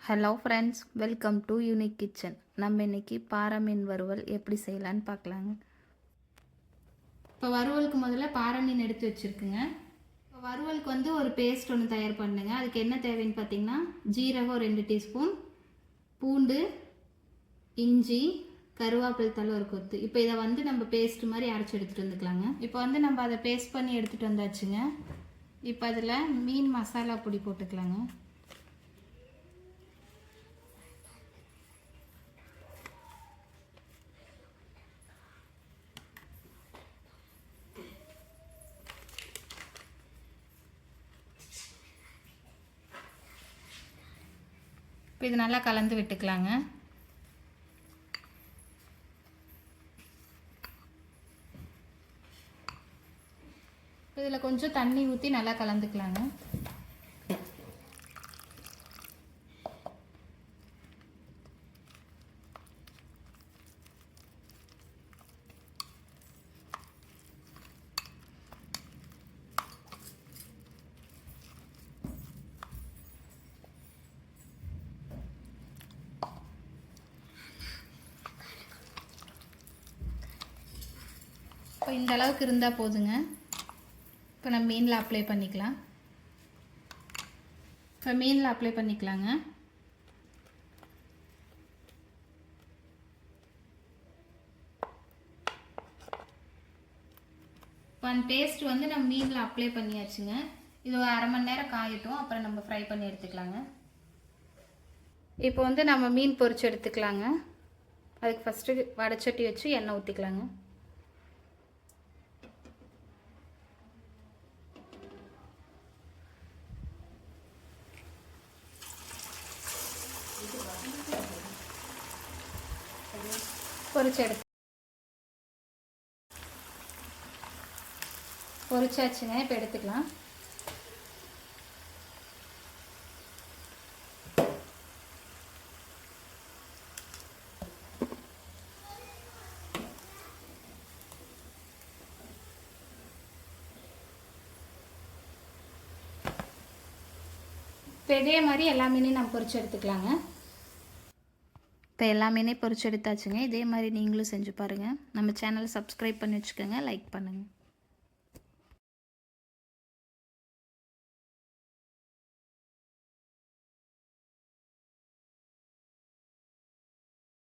Hello friends, welcome to unique kitchen. நம்ம இன்றைக்கி பாறை மீன் வறுவல் எப்படி செய்யலான்னு பார்க்கலாங்க. இப்போ வறுவலுக்கு முதல்ல பாறை மீன் எடுத்து வச்சுருக்குங்க. இப்போ வறுவலுக்கு ஒரு பேஸ்ட் ஒன்று தயார் பண்ணுங்க. அதுக்கு என்ன தேவைன்னு பார்த்தீங்கன்னா, ஜீரகம் 2 டீஸ்பூன், பூண்டு, இஞ்சி, கருவேப்பிலை தலை ஒரு கொத்து. இப்போ இதை நம்ம பேஸ்ட் மாதிரி அரைச்சி எடுத்துகிட்டு வந்துக்கலாங்க. இப்போ நம்ம அதை பேஸ்ட் பண்ணி எடுத்துகிட்டு வந்தாச்சுங்க. இப்போ அதில் மீன் மசாலா பொடி போட்டுக்கலாங்க. இப்போ இது நல்லா கலந்து விட்டுக்கலாங்க. இதில் கொஞ்சம் தண்ணி ஊற்றி நல்லா கலந்துக்கலாங்க. இப்போ இந்த அளவுக்கு இருந்தால் போதுங்க. இப்போ நம்ம மீனில் அப்ளை பண்ணிக்கலாம். இப்போ மீனில் அப்ளை பண்ணிக்கலாங்க. இப்போ அந்த பேஸ்ட் நம்ம மீனில் அப்ளை பண்ணியாச்சுங்க. இது ஒரு அரை மணி நேரம் காயட்டும், அப்புறம் நம்ம ஃப்ரை பண்ணி எடுத்துக்கலாங்க. இப்போ நம்ம மீன் பொரிச்சு எடுத்துக்கலாங்க. அதுக்கு ஃபஸ்ட்டு வடைச்சட்டி வச்சு எண்ணெய் ஊற்றிக்கலாங்க. பொரிச்சாச்சுங்க. இப்போ எடுத்துக்கலாம். இப்போ இதே மாதிரி எல்லா மீனையும் நம்ம பொரிச்சு எடுத்துக்கலாங்க. இப்போ எல்லா மீனையும் பொரிச்சு எடுத்தாச்சுங்க. இதே மாதிரி நீங்களும் செஞ்சு பாருங்கள். நம்ம சேனலை சப்ஸ்கிரைப் பண்ணி வச்சுக்கோங்க, லைக் பண்ணுங்கள்.